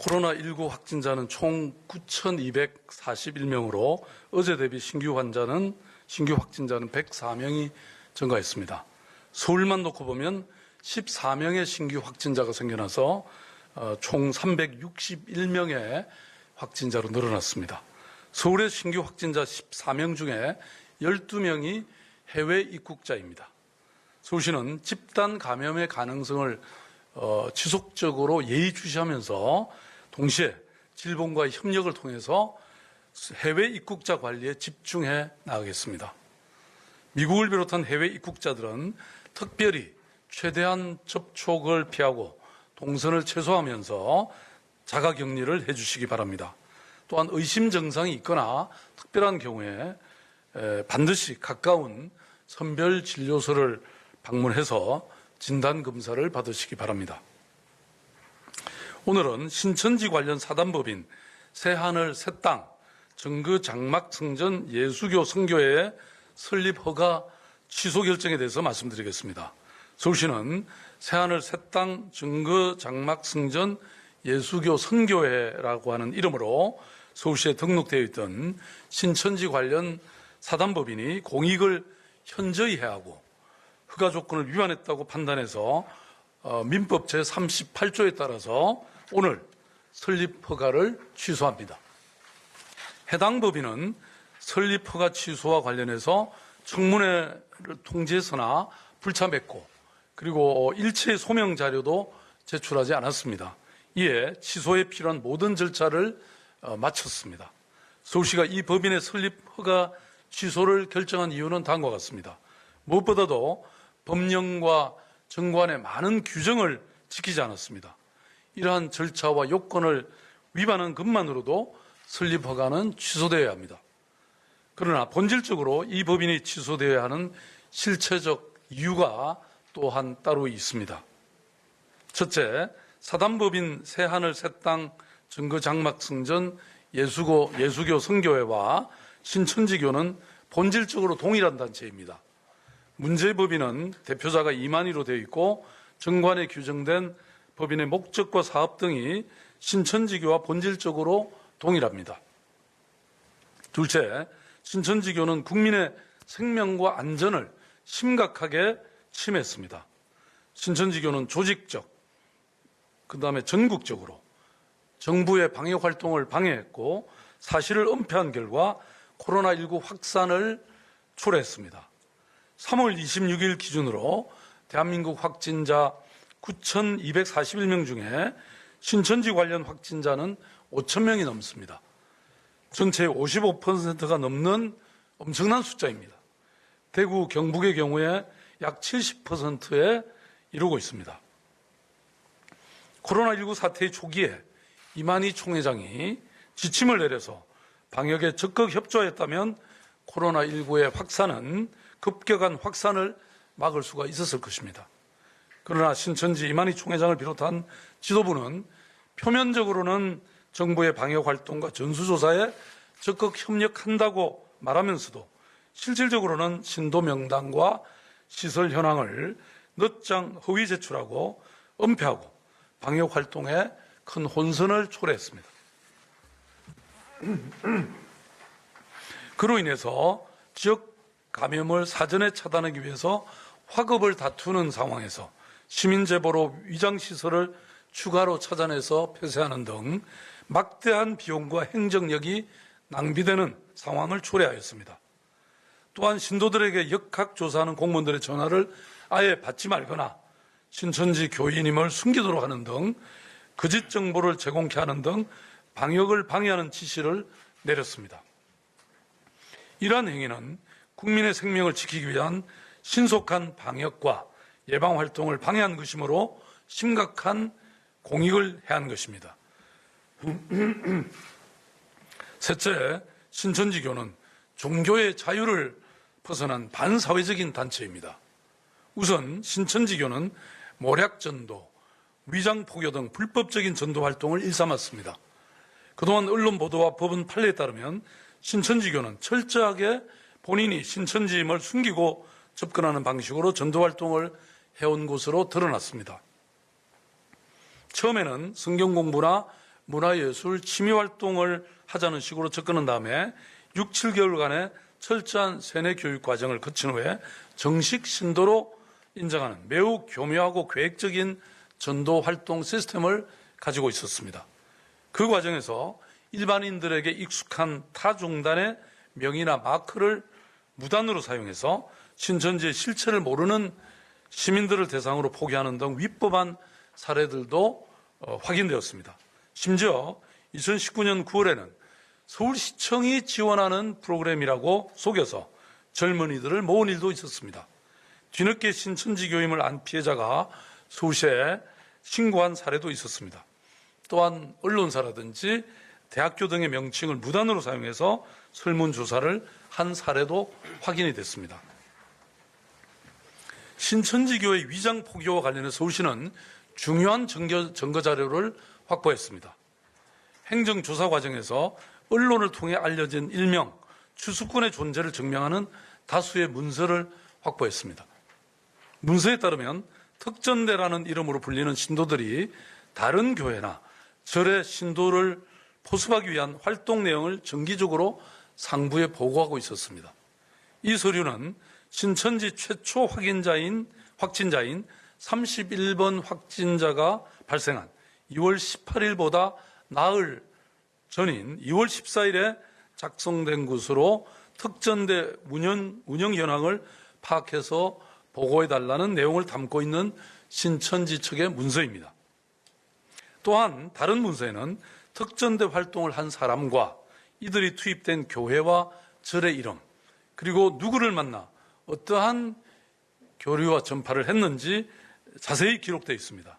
코로나19 확진자는 총 9,241명으로 어제 대비 신규 확진자는 104명이 증가했습니다. 서울만 놓고 보면 14명의 신규 확진자가 생겨나서 총 361명의 확진자로 늘어났습니다. 서울의 신규 확진자 14명 중에 12명이 해외 입국자입니다. 서울시는 집단 감염의 가능성을 지속적으로 예의주시하면서 동시에 질본과의 협력을 통해서 해외 입국자 관리에 집중해 나가겠습니다. 미국을 비롯한 해외 입국자들은 특별히 최대한 접촉을 피하고 동선을 최소화하면서 자가격리를 해주시기 바랍니다. 또한 의심 증상이 있거나 특별한 경우에 반드시 가까운 선별진료소를 방문해서 진단검사를 받으시기 바랍니다. 오늘은 신천지 관련 사단법인 새하늘 새땅 정거장막성전 예수교 선교회의 설립 허가 취소 결정에 대해서 말씀드리겠습니다. 서울시는 새하늘 새땅 정거장막성전 예수교 선교회라고 하는 이름으로 서울시에 등록되어 있던 신천지 관련 사단법인이 공익을 현저히 해하고 허가 조건을 위반했다고 판단해서 민법 제38조에 따라서 오늘 설립 허가를 취소합니다. 해당 법인은 설립 허가 취소와 관련해서 청문회를 통지했으나 불참했고 그리고 일체의 소명 자료도 제출하지 않았습니다. 이에 취소에 필요한 모든 절차를 마쳤습니다. 서울시가 이 법인의 설립 허가 취소를 결정한 이유는 다음과 같습니다. 무엇보다도 법령과 정관의 많은 규정을 지키지 않았습니다. 이러한 절차와 요건을 위반한 것만으로도 설립 허가는 취소되어야 합니다. 그러나 본질적으로 이 법인이 취소되어야 하는 실체적 이유가 또한 따로 있습니다. 첫째, 사단법인 새하늘 새땅 정거장막성전 예수교 선교회와 신천지교는 본질적으로 동일한 단체입니다. 문제의 법인은 대표자가 이만희로 되어 있고 정관에 규정된 법인의 목적과 사업 등이 신천지교와 본질적으로 동일합니다. 둘째, 신천지교는 국민의 생명과 안전을 심각하게 침해했습니다. 신천지교는 조직적, 그다음에 전국적으로 정부의 방역 활동을 방해했고 사실을 은폐한 결과 코로나19 확산을 초래했습니다. 3월 26일 기준으로 대한민국 확진자 9,241명 중에 신천지 관련 확진자는 5,000명이 넘습니다. 전체의 55%가 넘는 엄청난 숫자입니다. 대구, 경북의 경우에 약 70%에 이르고 있습니다. 코로나19 사태의 초기에 이만희 총회장이 지침을 내려서 방역에 적극 협조했다면 코로나19의 확산은 급격한 확산을 막을 수가 있었을 것입니다. 그러나 신천지 이만희 총회장을 비롯한 지도부는 표면적으로는 정부의 방역 활동과 전수조사에 적극 협력한다고 말하면서도 실질적으로는 신도 명단과 시설 현황을 늦장 허위 제출하고 은폐하고 방역 활동에 큰 혼선을 초래했습니다. 그로 인해서 지역 감염을 사전에 차단하기 위해서 화급을 다투는 상황에서 시민 제보로 위장시설을 추가로 찾아내서 폐쇄하는 등 막대한 비용과 행정력이 낭비되는 상황을 초래하였습니다. 또한 신도들에게 역학조사하는 공무원들의 전화를 아예 받지 말거나 신천지 교인임을 숨기도록 하는 등 거짓 정보를 제공케 하는 등 방역을 방해하는 지시를 내렸습니다. 이러한 행위는 국민의 생명을 지키기 위한 신속한 방역과 예방 활동을 방해한 것이므로 심각한 공익을 해한 것입니다. 셋째, 신천지교는 종교의 자유를 벗어난 반사회적인 단체입니다. 우선 신천지교는 모략전도, 위장포교 등 불법적인 전도 활동을 일삼았습니다. 그동안 언론 보도와 법원 판례에 따르면 신천지교는 철저하게 본인이 신천지임을 숨기고 접근하는 방식으로 전도 활동을 해온 것으로 드러났습니다. 처음에는 성경 공부나 문화예술 취미활동을 하자는 식으로 접근한 다음에 6, 7개월간의 철저한 세뇌 교육 과정을 거친 후에 정식 신도로 인정하는 매우 교묘하고 계획적인 전도 활동 시스템을 가지고 있었습니다. 그 과정에서 일반인들에게 익숙한 타종단의 명의나 마크를 무단으로 사용해서 신천지의 실체를 모르는 시민들을 대상으로 포기하는 등 위법한 사례들도 확인되었습니다. 심지어 2019년 9월에는 서울시청이 지원하는 프로그램이라고 속여서 젊은이들을 모은 일도 있었습니다. 뒤늦게 신천지 교임을 안 피해자가 서울시에 신고한 사례도 있었습니다. 또한 언론사라든지 대학교 등의 명칭을 무단으로 사용해서 설문조사를 한 사례도 확인이 됐습니다. 신천지교의 위장 포기와 관련해 서울시는 중요한 증거 자료를 확보했습니다. 행정조사 과정에서 언론을 통해 알려진 일명 추수꾼의 존재를 증명하는 다수의 문서를 확보했습니다. 문서에 따르면 특전대라는 이름으로 불리는 신도들이 다른 교회나 절의 신도를 포섭하기 위한 활동 내용을 정기적으로 상부에 보고하고 있었습니다. 이 서류는 신천지 최초 확진자인 31번 확진자가 발생한 2월 18일보다 나흘 전인 2월 14일에 작성된 것으로 특전대 운영 현황을 파악해서 보고해달라는 내용을 담고 있는 신천지 측의 문서입니다. 또한 다른 문서에는 특전대 활동을 한 사람과 이들이 투입된 교회와 절의 이름, 그리고 누구를 만나 어떠한 교류와 전파를 했는지 자세히 기록되어 있습니다.